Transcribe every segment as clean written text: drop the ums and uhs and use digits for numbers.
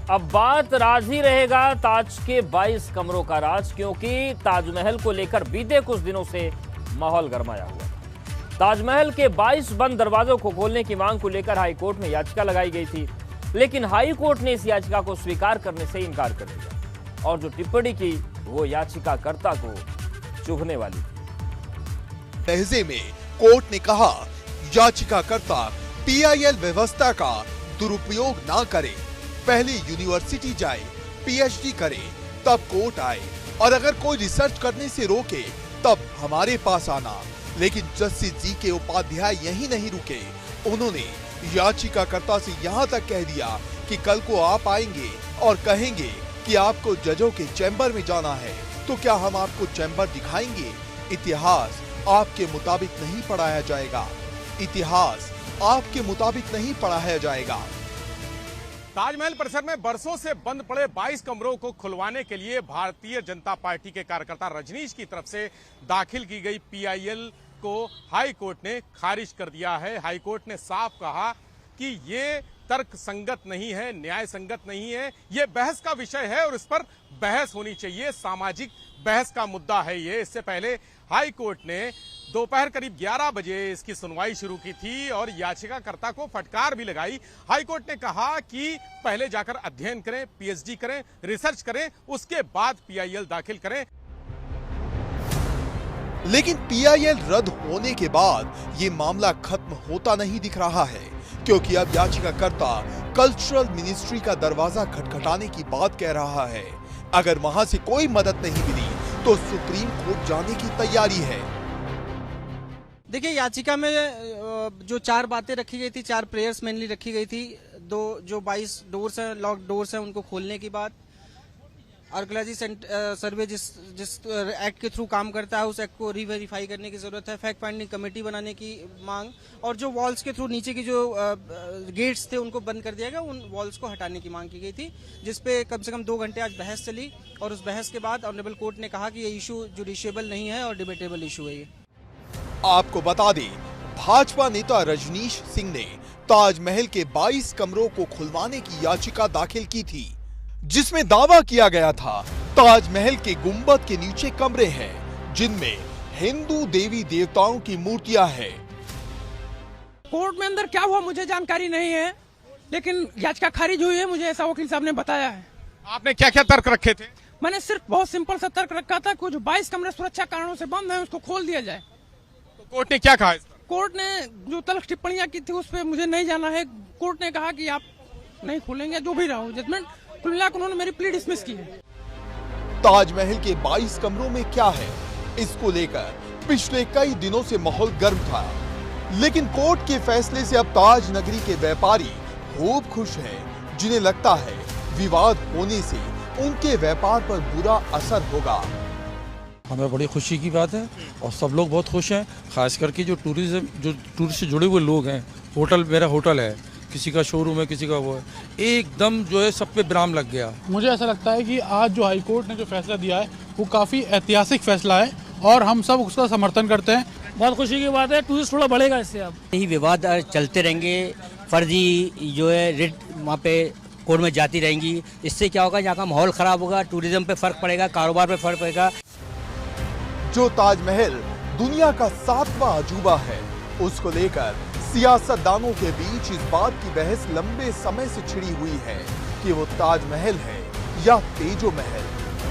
अब बात राज ही रहेगा ताज के 22 कमरों का राज, क्योंकि ताजमहल को लेकर बीते कुछ दिनों से माहौल गरमाया हुआ। ताजमहल के 22 बंद दरवाजों को खोलने की मांग को लेकर हाईकोर्ट में याचिका लगाई गई थी, लेकिन हाईकोर्ट ने इस याचिका को स्वीकार करने से इनकार कर दिया और जो टिप्पणी की वो याचिकाकर्ता को चुभने वाली थी। लहजे में कोर्ट ने कहा याचिकाकर्ता पीआईएल व्यवस्था का दुरुपयोग ना करे, पहले यूनिवर्सिटी जाए, पीएचडी करे, तब कोर्ट आए, और अगर कोई रिसर्च करने से रोके तब हमारे पास आना। लेकिन जस्टिस जी के उपाध्याय यही नहीं रुके, उन्होंने याचिकाकर्ता से यहाँ तक कह दिया कि कल को आप आएंगे और कहेंगे कि आपको जजों के चैम्बर में जाना है, तो क्या हम आपको चैम्बर दिखाएंगे? इतिहास आपके मुताबिक नहीं पढ़ाया जाएगा, इतिहास आपके मुताबिक नहीं पढ़ाया जाएगा। ताजमहल परिसर में बरसों से बंद पड़े 22 कमरों को खुलवाने के लिए भारतीय जनता पार्टी के कार्यकर्ता रजनीश की तरफ से दाखिल की गई पीआईएल को हाई कोर्ट ने खारिज कर दिया है। हाई कोर्ट ने साफ कहा कि ये तर्क संगत नहीं है, न्याय संगत नहीं है, ये बहस का विषय है और इस पर बहस होनी चाहिए, सामाजिक बहस का मुद्दा है ये। इससे पहले हाई कोर्ट ने दोपहर करीब 11 बजे इसकी सुनवाई शुरू की थी और याचिकाकर्ता को फटकार भी लगाई। हाई कोर्ट ने कहा कि पहले जाकर अध्ययन करें, पीएचडी करें, रिसर्च करें, उसके बाद पीआईएल दाखिल करें। लेकिन पीआईएल रद्द होने के बाद ये मामला खत्म होता नहीं दिख रहा है, क्योंकि अब याचिकाकर्ता कल्चरल मिनिस्ट्री का दरवाजा खटखटाने की बात कह रहा है। अगर वहां से कोई मदद नहीं मिली तो सुप्रीम कोर्ट जाने की तैयारी है। देखिए, याचिका में जो 4 बातें रखी गई थी, 4 प्रेयर्स मेनली रखी गई थी। जो 22 डोर्स हैं, लॉक डोर्स हैं, उनको खोलने की बात, आर्कियोलॉजी सर्वे जिस एक्ट के थ्रू काम करता है उस एक्ट को रीवेरीफाई करने की जरूरत है, फैक्ट फाइंडिंग कमेटी बनाने की मांग, और जो वॉल्स के थ्रू नीचे की जो गेट्स थे उनको बंद कर दिया गया, उन वॉल्स को हटाने की मांग की गई थी, जिसपे कम से कम 2 घंटे आज बहस चली। और उस बहस के बाद ऑनरेबल कोर्ट ने कहा कि ये इशू जुडिशियबल नहीं है और डिबेटेबल इशू है ये। आपको बता दें, भाजपा नेता रजनीश सिंह ने ताजमहल के 22 कमरों को खुलवाने की याचिका दाखिल की थी, जिसमें दावा किया गया था ताजमहल के गुंबद के नीचे कमरे हैं जिनमें हिंदू देवी देवताओं की मूर्तियां हैं। कोर्ट में अंदर क्या हुआ मुझे जानकारी नहीं है, लेकिन याचिका खारिज हुई है, मुझे ऐसा वकील साहब ने बताया है। आपने क्या क्या तर्क रखे थे? मैंने सिर्फ बहुत सिंपल सा तर्क रखा था, कुछ 22 कमरे सुरक्षा कारणों से बंद है, उसको खोल दिया जाए। तो कोर्ट ने क्या कहा इस पर? कोर्ट ने जो तल्ख टिप्पणियां की थी उस पर मुझे नहीं जाना है। कोर्ट ने कहा कि आप नहीं खोलेंगे, जो भी रहा हो जजमेंट, कुल मिलाकर उन्होंने मेरी प्ली डिसमिस की है। ताजमहल के 22 कमरों में क्या है, इसको लेकर पिछले कई दिनों से माहौल गर्म था, लेकिन कोर्ट के फैसले से अब ताज नगरी के व्यापारी खूब खुश हैं, जिन्हें लगता है विवाद होने से उनके व्यापार पर बुरा असर होगा। हमें बड़ी खुशी की बात है और सब लोग बहुत खुश हैं, खास करके जो टूरिस्ट से जुड़े हुए लोग हैं। मेरा होटल है, किसी का शोरूम है, किसी का वो है, एकदम जो है सब पे विराम लग गया। मुझे ऐसा लगता है कि आज जो हाई कोर्ट ने जो फैसला दिया है वो काफ़ी ऐतिहासिक फैसला है और हम सब उसका समर्थन करते हैं। बहुत खुशी की बात है, टूरिस्ट थोड़ा बढ़ेगा इससे। अब यही विवाद चलते रहेंगे, फर्जी जो है रिट वहाँ पे कोर्ट में जाती रहेंगी, इससे क्या होगा, यहाँ का माहौल खराब होगा, टूरिज्म पे फर्क पड़ेगा, कारोबार पे फर्क पड़ेगा। जो ताजमहल दुनिया का 7वां अजूबा है, उसको लेकर सियासतदानों के बीच इस बात की बहस लंबे समय से छिड़ी हुई है कि वो ताजमहल है या तेजो महल,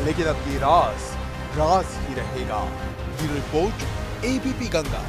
लेकिन अब ये राज ही रहेगा। Bureau report, ABP Ganga.